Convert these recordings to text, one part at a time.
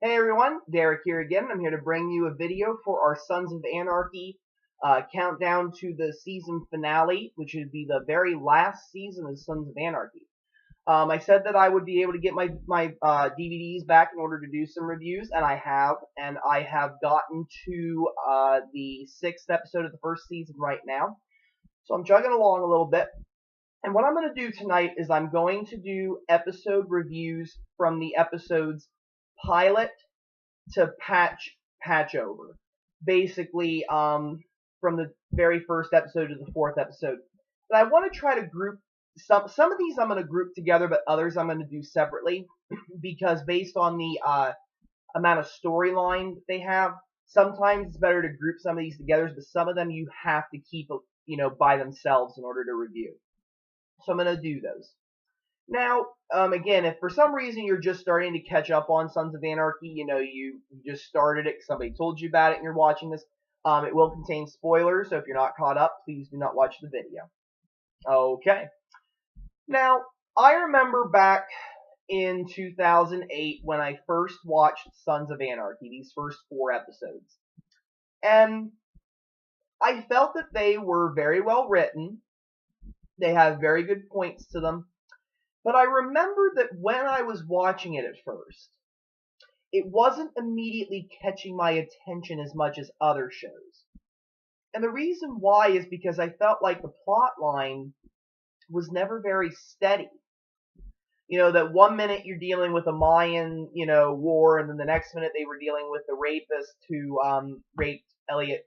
Hey everyone, Derek here again. I'm here to bring you a video for our Sons of Anarchy countdown to the season finale, which would be the very last season of Sons of Anarchy. I said that I would be able to get my DVDs back in order to do some reviews, and I have gotten to the sixth episode of the first season right now. So I'm chugging along a little bit. And what I'm going to do tonight is I'm going to do episode reviews from the episodes pilot to patch over. Basically, from the very first episode to the fourth episode. But I want to try to group some of these I'm going to group together, but others I'm going to do separately because based on the amount of storyline that they have, sometimes it's better to group some of these together, but some of them you have to keep by themselves in order to review. So I'm going to do those. Now, again, if for some reason you're just starting to catch up on Sons of Anarchy, you just started it, somebody told you about it and you're watching this, it will contain spoilers, so if you're not caught up, please do not watch the video. Okay. Now, I remember back in 2008 when I first watched Sons of Anarchy, these first 4 episodes. And I felt that they were very well written. They have very good points to them. But I remember that when I was watching it at first, it wasn't immediately catching my attention as much as other shows. And the reason why is because I felt like the plot line was never very steady. That one minute you're dealing with a Mayan, war, and then the next minute they were dealing with the rapist who raped Elliot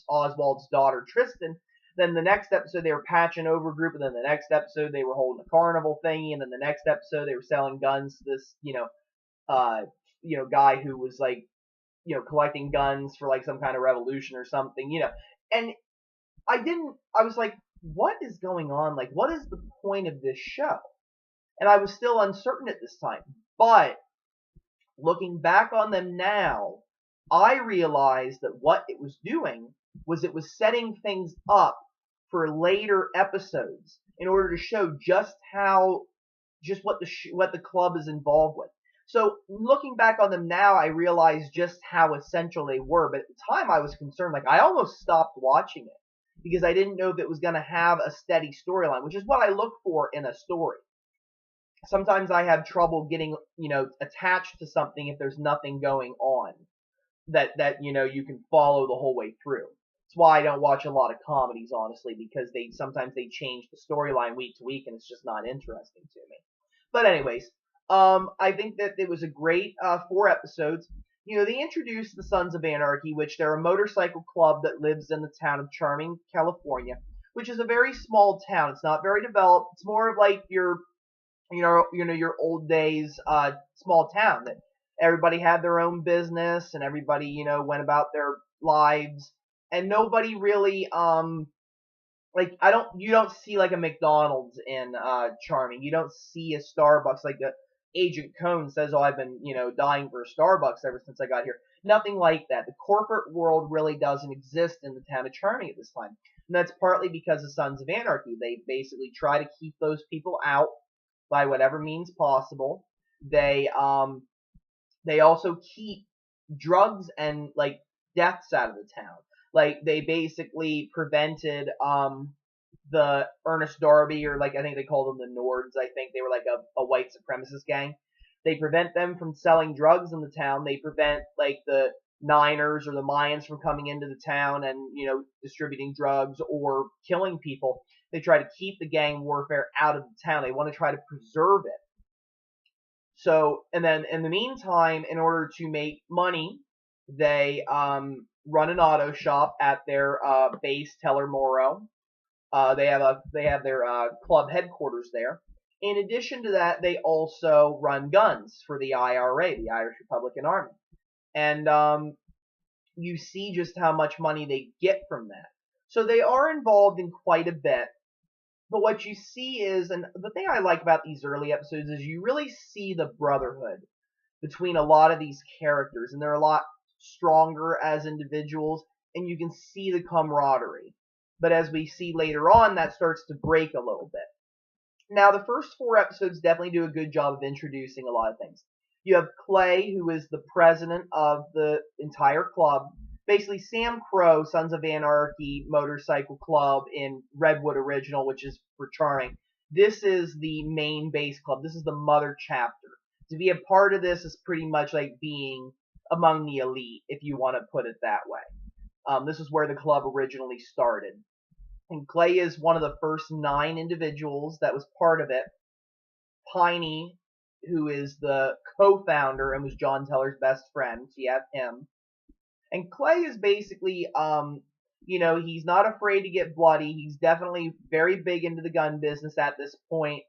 Oswald's daughter, Tristan. Then the next episode they were patching over group, and then the next episode they were holding a carnival thingy, and then the next episode they were selling guns to this, guy who was like, collecting guns for like some kind of revolution or something, And I was like, what is going on? Like, what is the point of this show? And I was still uncertain at this time. But looking back on them now, I realized that what it was doing was it was setting things up for later episodes in order to show just what the club is involved with. So looking back on them now, I realize just how essential they were. But at the time, I was concerned. Like, I almost stopped watching it because I didn't know if it was going to have a steady storyline, which is what I look for in a story. Sometimes I have trouble getting, attached to something if there's nothing going on that you can follow the whole way through. That's why I don't watch a lot of comedies, honestly, because sometimes they change the storyline week to week, and it's just not interesting to me. But anyways, I think that it was a great 4 episodes. They introduced the Sons of Anarchy, which they're a motorcycle club that lives in the town of Charming, California, which is a very small town. It's not very developed. It's more of like your old days small town that everybody had their own business and everybody went about their lives, and nobody really you don't see like a McDonald's in Charming. You don't see a Starbucks like Agent Cone says, oh, I've been dying for a Starbucks ever since I got here. Nothing like that. The corporate world really doesn't exist in the town of Charming at this time, and that's partly because of Sons of Anarchy. They basically try to keep those people out by whatever means possible. They also keep drugs and like deaths out of the town. Like they basically prevented the Ernest Darby, or like I think they called them the Nords. I think they were like a white supremacist gang. They prevent them from selling drugs in the town. They prevent like the Niners or the Mayans from coming into the town and distributing drugs or killing people. They try to keep the gang warfare out of the town. They want to try to preserve it. So, and then in the meantime, in order to make money, they run an auto shop at their base, Teller Moro. They have their club headquarters there. In addition to that, they also run guns for the IRA, the Irish Republican Army. And you see just how much money they get from that. So they are involved in quite a bit. But what you see is, and the thing I like about these early episodes is you really see the brotherhood between a lot of these characters, and they're a lot stronger as individuals, and you can see the camaraderie. But as we see later on, that starts to break a little bit. Now, the first 4 episodes definitely do a good job of introducing a lot of things. You have Clay, who is the president of the entire club. Basically, Sam Crow, Sons of Anarchy Motorcycle Club in Redwood Original, which is for Charming. This is the main base club. This is the mother chapter. To be a part of this is pretty much like being among the elite, if you want to put it that way. This is where the club originally started. And Clay is one of the first 9 individuals that was part of it. Piney, who is the co-founder and was John Teller's best friend, so you have him. And Clay is basically, he's not afraid to get bloody. He's definitely very big into the gun business at this point.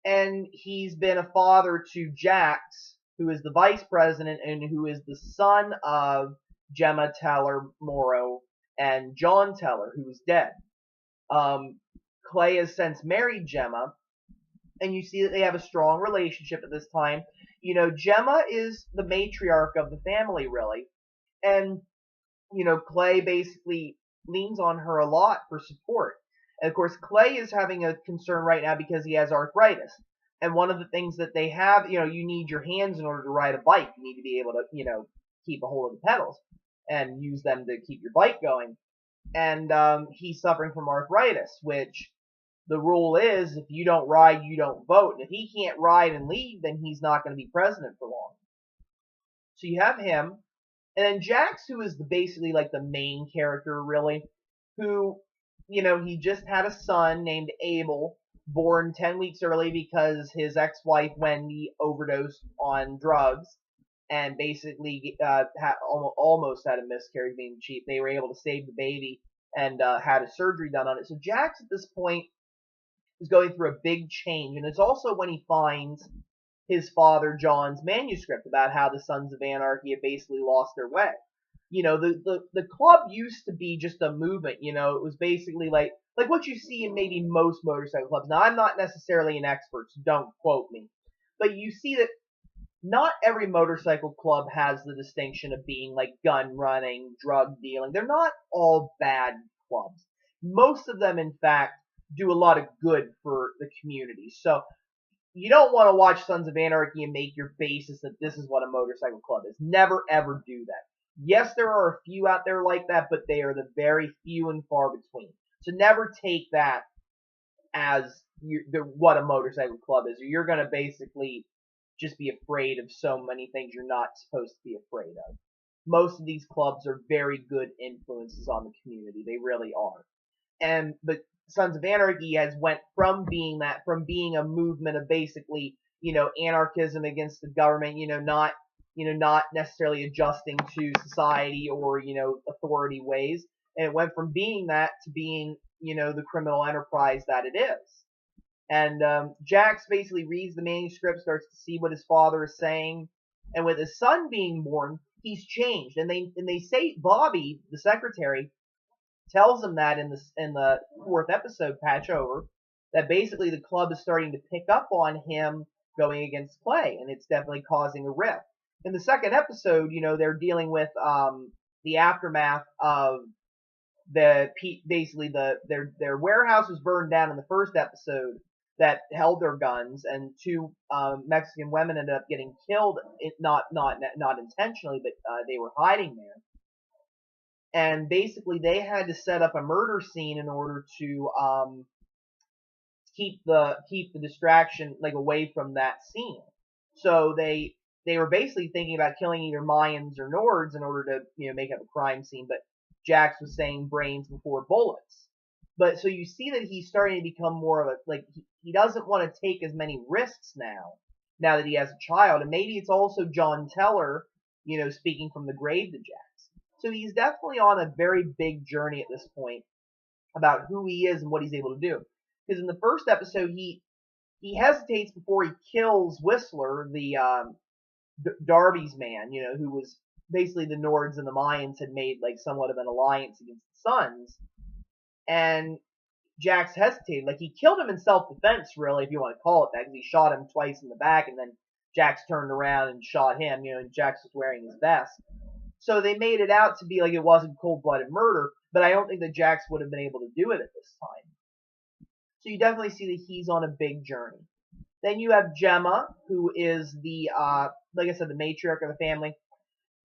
And he's been a father to Jax, who is the vice president and who is the son of Gemma Teller Morrow and John Teller, who is dead. Clay has since married Gemma, and you see that they have a strong relationship at this time. Gemma is the matriarch of the family, really. And, Clay basically leans on her a lot for support. And, of course, Clay is having a concern right now because he has arthritis. And one of the things that they have, you need your hands in order to ride a bike. You need to be able to, keep a hold of the pedals and use them to keep your bike going. And he's suffering from arthritis, which the rule is if you don't ride, you don't vote. And if he can't ride and lead, then he's not going to be president for long. So you have him. And then Jax, who is basically like the main character, really, who, he just had a son named Abel, born 10 weeks early because his ex-wife, Wendy, overdosed on drugs and basically almost had a miscarriage being cheap. They were able to save the baby and had a surgery done on it. So Jax, at this point, is going through a big change. And it's also when he finds his father John's manuscript about how the Sons of Anarchy have basically lost their way. The club used to be just a movement. It was basically like what you see in maybe most motorcycle clubs. Now, I'm not necessarily an expert, so don't quote me. But you see that not every motorcycle club has the distinction of being like gun running, drug dealing. They're not all bad clubs. Most of them, in fact, do a lot of good for the community. So you don't want to watch Sons of Anarchy and make your basis that this is what a motorcycle club is. Never, ever do that. Yes, there are a few out there like that, but they are the very few and far between. So never take that as what a motorcycle club is, or you're going to basically just be afraid of so many things you're not supposed to be afraid of. Most of these clubs are very good influences on the community. They really are. But Sons of Anarchy has went from being a movement of basically, anarchism against the government, not necessarily adjusting to society or, authority ways. And it went from being that to being, the criminal enterprise that it is. And Jax basically reads the manuscript, starts to see what his father is saying, and with his son being born, he's changed. And they say Bobby, the secretary, tells him that in the 4th episode, Patch Over, that basically the club is starting to pick up on him going against Clay, and it's definitely causing a rift. In the 2nd episode, they're dealing with the aftermath of their warehouse was burned down in the 1st episode that held their guns, and 2 Mexican women ended up getting killed, not intentionally, but they were hiding there. And basically, they had to set up a murder scene in order to keep the distraction away from that scene. So they were basically thinking about killing either Mayans or Nords in order to make up a crime scene. But Jax was saying brains before bullets. But so you see that he's starting to become more of a he doesn't want to take as many risks now that he has a child. And maybe it's also John Teller, speaking from the grave to Jax. So he's definitely on a very big journey at this point about who he is and what he's able to do. Because in the 1st episode, he hesitates before he kills Whistler, the Darby's man, who was basically the Nords and the Mayans had made somewhat of an alliance against the Sons. And Jax hesitated. He killed him in self-defense, really, if you want to call it that, because he shot him twice in the back, and then Jax turned around and shot him, and Jax was wearing his vest. So they made it out to be like it wasn't cold-blooded murder, but I don't think that Jax would have been able to do it at this time. So you definitely see that he's on a big journey. Then you have Gemma, who is the, like I said, the matriarch of the family.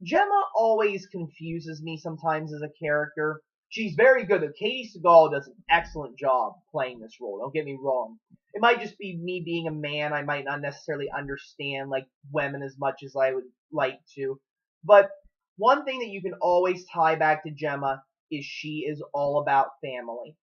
Gemma always confuses me sometimes as a character. She's very good, though. Katie Seagal does an excellent job playing this role. Don't get me wrong. It might just be me being a man. I might not necessarily understand like women as much as I would like to. But one thing that you can always tie back to Gemma is she is all about family.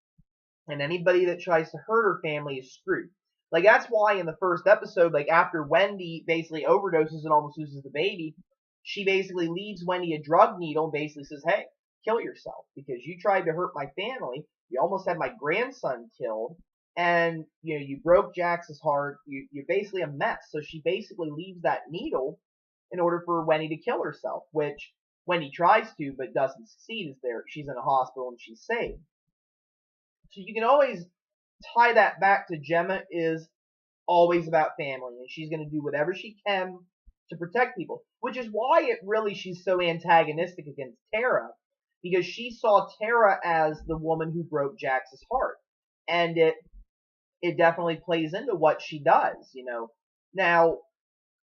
And anybody that tries to hurt her family is screwed. Like, that's why in the first episode, like, after Wendy basically overdoses and almost loses the baby, she basically leaves Wendy a drug needle and basically says, hey, kill yourself, because you tried to hurt my family, you almost had my grandson killed, and, you know, you broke Jax's heart, you're basically a mess. So she basically leaves that needle in order for Wendy to kill herself, which Wendy tries to, but doesn't succeed, is there. She's in a hospital and she's saved. So you can always tie that back to Gemma is always about family, and she's going to do whatever she can to protect people, which is why she's so antagonistic against Tara, because she saw Tara as the woman who broke Jax's heart, and it definitely plays into what she does, you know. Now,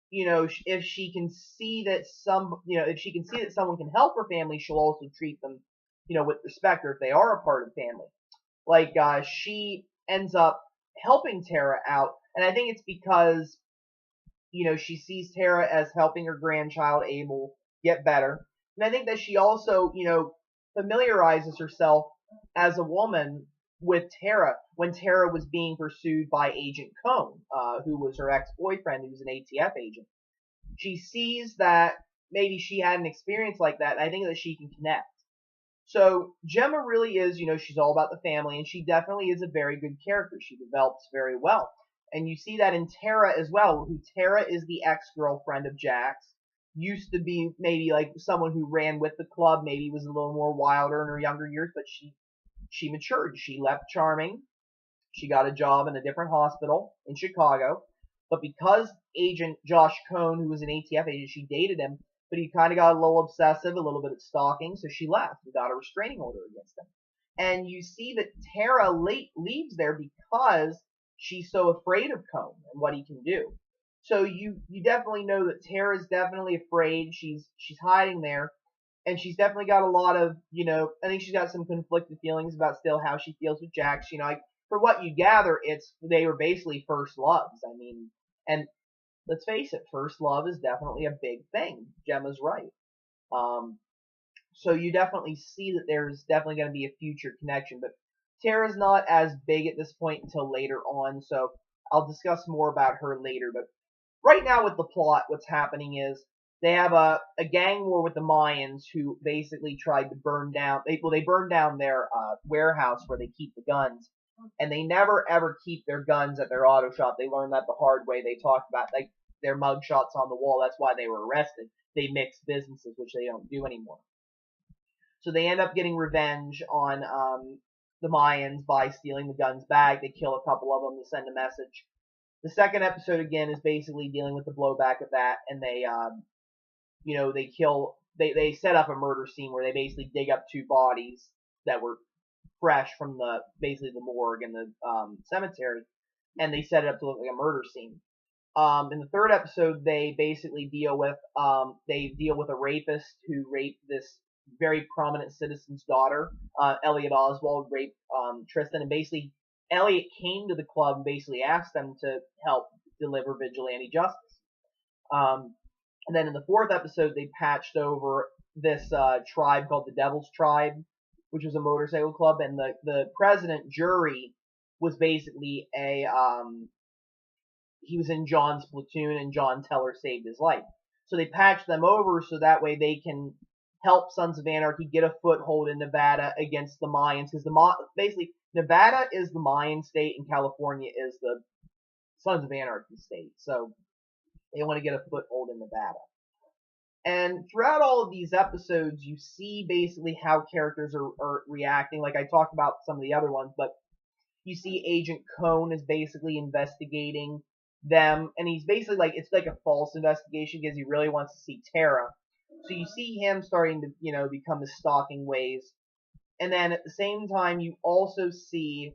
you know, if she can see that someone can help her family, she'll also treat them, you know, with respect, or if they are a part of the family. Like, she ends up helping Tara out, and I think it's because, you know, she sees Tara as helping her grandchild Abel get better, and I think that she also, you know, familiarizes herself as a woman with Tara when Tara was being pursued by Agent Cone, who was her ex-boyfriend, who was an ATF agent. She sees that maybe she had an experience like that, and I think that she can connect. So Gemma really is, you know, she's all about the family, and she definitely is a very good character. She develops very well. And you see that in Tara as well, who Tara is the ex-girlfriend of Jax. Used to be maybe like someone who ran with the club, maybe was a little more wilder in her younger years, but she matured. She left Charming. She got a job in a different hospital in Chicago. But because Agent Josh Cohn, who was an ATF agent, she dated him, but he kind of got a little obsessive, a little bit of stalking, so she left and got a restraining order against him. And you see that Tara leaves there because she's so afraid of Cohn and what he can do. So you definitely know that Tara's definitely afraid. She's hiding there, and she's definitely got a lot of, you know, I think she's got some conflicted feelings about still how she feels with Jax. You know, like, for what you gather, they were basically first loves. I mean, and let's face it, first love is definitely a big thing. Gemma's right. So you definitely see that there's definitely going to be a future connection, but Tara's not as big at this point until later on, so I'll discuss more about her later. But right now with the plot, what's happening is they have a gang war with the Mayans, who basically tried to burn down, they burned down their warehouse where they keep the guns, and they never ever keep their guns at their auto shop. They learned that the hard way. They talked about like their mugshots on the wall. That's why they were arrested. They mix businesses, which they don't do anymore. So they end up getting revenge on the Mayans by stealing the guns back. They kill a couple of them to send a message. The second episode again is basically dealing with the blowback of that, and they, you know, they set up a murder scene where they basically dig up two bodies that were fresh from basically the morgue and the cemetery, and they set it up to look like a murder scene. In the third episode, they basically deal with a rapist who raped this very prominent citizen's daughter. Elliot Oswald raped Tristan, and basically Elliot came to the club and basically asked them to help deliver vigilante justice. And then in the fourth episode, they patched over this tribe called the Devil's Tribe, which was a motorcycle club, and the president, Jury, was basically he was in John's platoon, and John Teller saved his life. So they patched them over so that way they can help Sons of Anarchy get a foothold in Nevada against the Mayans, because basically Nevada is the Mayan state and California is the Sons of Anarchy state. So they want to get a foothold in Nevada. And throughout all of these episodes, you see basically how characters are reacting. Like I talked about some of the other ones, but you see Agent Cone is basically investigating them, and he's basically like, it's like a false investigation because he really wants to see Tara. So you see him starting to, you know, become his stalking ways. And then at the same time, you also see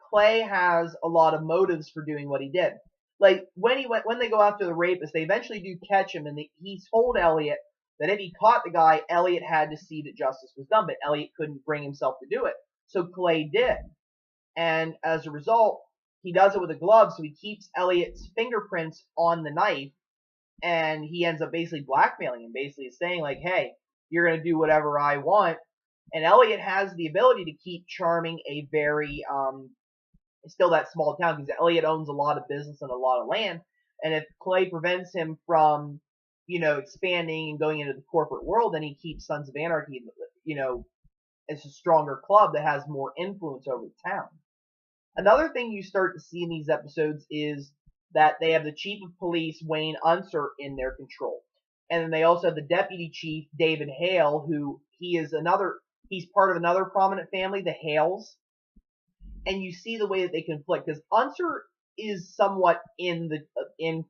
Clay has a lot of motives for doing what he did. like when they go after the rapist, they eventually do catch him, and he told Elliot that if he caught the guy, Elliot had to see that justice was done, but Elliot couldn't bring himself to do it. So Clay did. And as a result, he does it with a glove, so he keeps Elliot's fingerprints on the knife, and he ends up basically blackmailing him, basically saying, like, hey, you're going to do whatever I want. And Elliot has the ability to keep charming a very, still that small town, because Elliot owns a lot of business and a lot of land. And if Clay prevents him from, expanding and going into the corporate world, then he keeps Sons of Anarchy, as a stronger club that has more influence over the town. Another thing you start to see in these episodes is that they have the chief of police, Wayne Unser, in their control. And then they also have the deputy chief, David Hale, who he's part of another prominent family, the Hales. And you see the way that they conflict, because Unser is somewhat in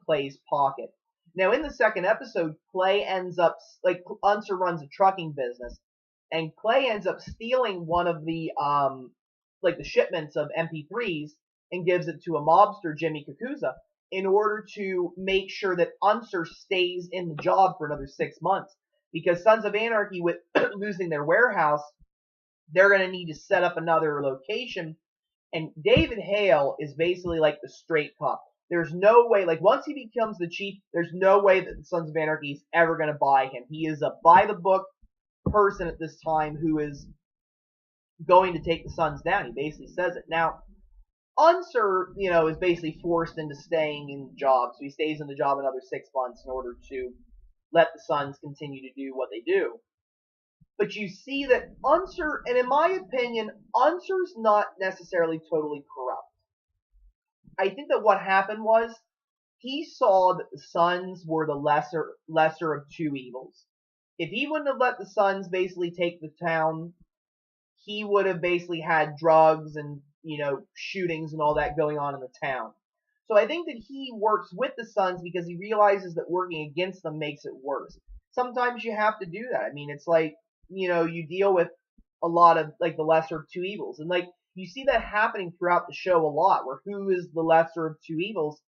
Clay's pocket. Now, in the second episode, Clay ends up, Unser runs a trucking business, and Clay ends up stealing one of the, the shipments of MP3s and gives it to a mobster, Jimmy Kakuza, in order to make sure that Unser stays in the job for another 6 months. Because Sons of Anarchy, with losing their warehouse, they're going to need to set up another location. And David Hale is basically like the straight cop. There's no way, once he becomes the chief, there's no way that the Sons of Anarchy is ever going to buy him. He is a by-the-book person at this time who is going to take the Sons down. He basically says it. Now, Unser, is basically forced into staying in the job, so he stays in the job another 6 months in order to let the Sons continue to do what they do. But you see that Unser, and in my opinion, Unser's not necessarily totally corrupt. I think that what happened was he saw that the Sons were the lesser of two evils. If he wouldn't have let the Sons basically take the town, he would have basically had drugs and, shootings and all that going on in the town. So I think that he works with the Sons because he realizes that working against them makes it worse. Sometimes you have to do that. I mean, it's like, you deal with a lot of, the lesser of two evils. And, you see that happening throughout the show a lot, where who is the lesser of two evils?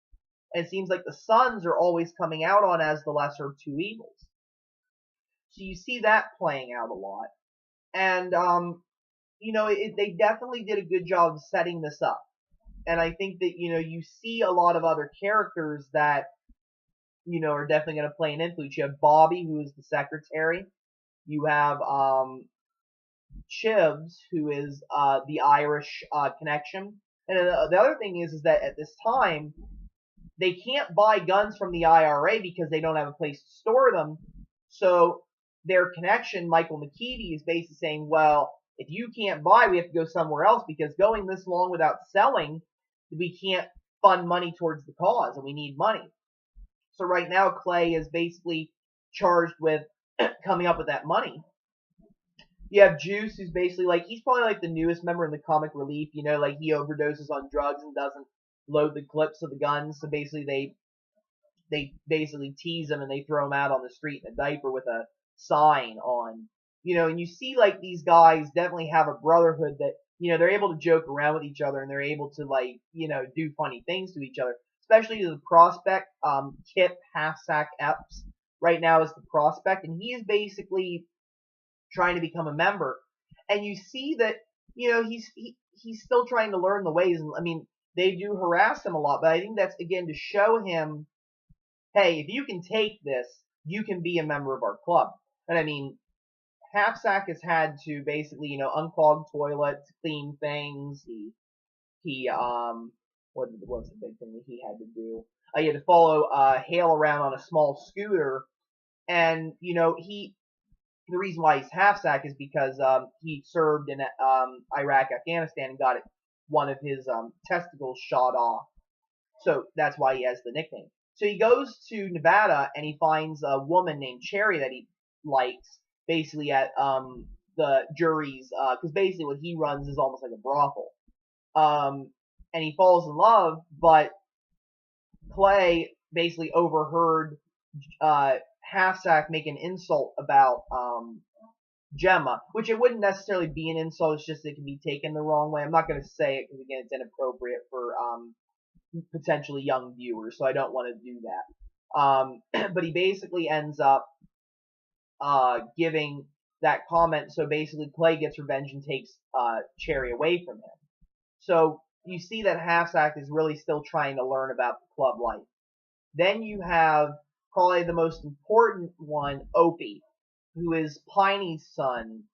And it seems like the Sons are always coming out on as the lesser of two evils. So you see that playing out a lot. And, they definitely did a good job of setting this up. And I think that, you see a lot of other characters that, are definitely going to play an influence. You have Bobby, who is the secretary. You have Chivs, who is the Irish connection. And the other thing is that at this time, they can't buy guns from the IRA because they don't have a place to store them. So their connection, Michael McKeevy, is basically saying, well, if you can't buy, we have to go somewhere else, because going this long without selling, we can't fund money towards the cause, and we need money. So right now, Clay is basically charged with coming up with that money. You have Juice, who's basically he's probably the newest member in the Comic Relief, he overdoses on drugs and doesn't load the clips of the guns, so basically they basically tease him and they throw him out on the street in a diaper with a sign on. And you see these guys definitely have a brotherhood that, they're able to joke around with each other, and they're able to do funny things to each other, especially to the prospect, Kip Halfsack Epps right now is the prospect, and he is basically trying to become a member. And you see that, he's still trying to learn the ways, and I mean, they do harass him a lot, but I think that's again to show him, hey, if you can take this, you can be a member of our club. And I mean, Halfsack has had to basically, unclog toilets, clean things. What's the big thing that he had to do? He had to follow Hale around on a small scooter, and the reason why he's Halfsack is because he served in Iraq, Afghanistan, and got one of his testicles shot off. So that's why he has the nickname. So he goes to Nevada and he finds a woman named Cherry that he likes, basically at the jury's, because basically what he runs is almost like a brothel. And he falls in love, but Clay basically overheard Halfsack make an insult about Gemma, which it wouldn't necessarily be an insult, it's just it can be taken the wrong way. I'm not going to say it because, again, it's inappropriate for potentially young viewers, so I don't want to do that. But he basically ends up giving that comment. So basically, Clay gets revenge and takes Cherry away from him. So you see that Half-Sack is really still trying to learn about the club life. Then you have probably the most important one, Opie, who is Piney's son.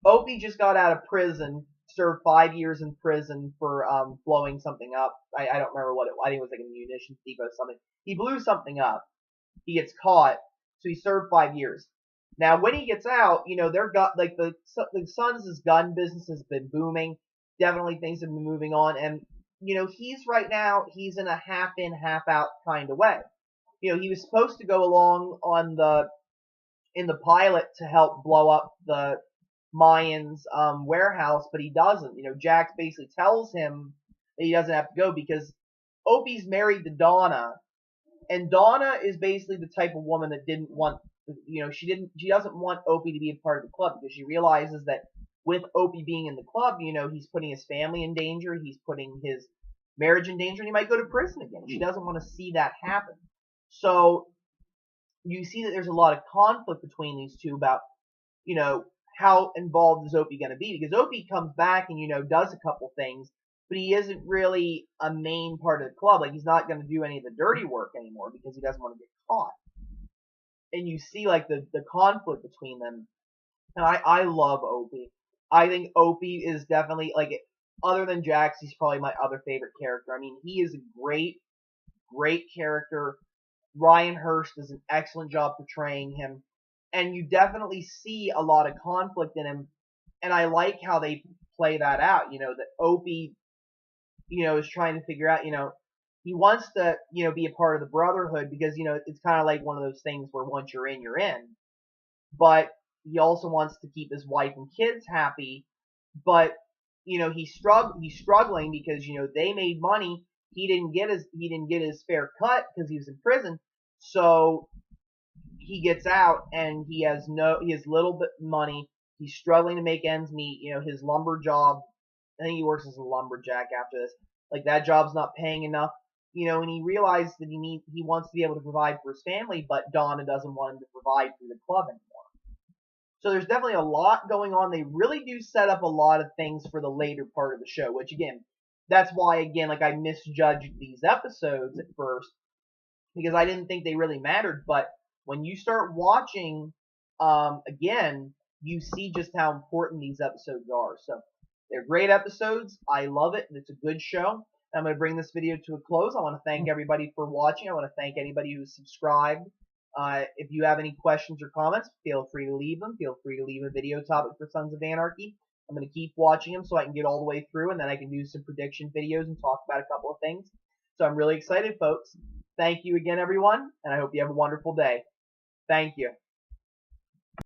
Opie just got out of prison, served 5 years in prison for blowing something up. I don't remember what it was. I think it was like a munitions depot or something. He blew something up. He gets caught, so he served 5 years. Now, when he gets out, they're got like the Suns' gun business has been booming. Definitely things have been moving on, and he's right now he's in a half in, half out kind of way. He was supposed to go along in the pilot to help blow up the Mayans' warehouse, but he doesn't. Jax basically tells him that he doesn't have to go because Opie's married to Donna, and Donna is basically the type of woman that didn't want, she doesn't want Opie to be a part of the club because she realizes that with Opie being in the club, he's putting his family in danger, he's putting his marriage in danger, and he might go to prison again. She doesn't want to see that happen. So you see that there's a lot of conflict between these two about, how involved is Opie going to be? Because Opie comes back and, does a couple things, but he isn't really a main part of the club. Like, he's not going to do any of the dirty work anymore because he doesn't want to get caught. And you see, like, the conflict between them. And I love Opie. I think Opie is definitely, like, other than Jax, he's probably my other favorite character. I mean, he is a great, great character. Ryan Hurst does an excellent job portraying him. And you definitely see a lot of conflict in him. And I like how they play that out, that Opie, is trying to figure out, he wants to, be a part of the Brotherhood because, it's kind of like one of those things where once you're in, you're in. But he also wants to keep his wife and kids happy. But, he's struggling because, they made money. He didn't get his fair cut because he was in prison. So he gets out and he has little bit of money. He's struggling to make ends meet. His lumber job, I think he works as a lumberjack after this. Like, that job's not paying enough. And he realized that he wants to be able to provide for his family, but Donna doesn't want him to provide through the club anymore. So there's definitely a lot going on. They really do set up a lot of things for the later part of the show, which again, that's why, again, like, I misjudged these episodes at first because I didn't think they really mattered. But when you start watching, again, you see just how important these episodes are. So they're great episodes. I love it, and it's a good show. I'm going to bring this video to a close. I want to thank everybody for watching. I want to thank anybody who's subscribed. If you have any questions or comments, feel free to leave them. Feel free to leave a video topic for Sons of Anarchy. I'm going to keep watching them so I can get all the way through, and then I can do some prediction videos and talk about a couple of things. So I'm really excited, folks. Thank you again, everyone, and I hope you have a wonderful day. Thank you.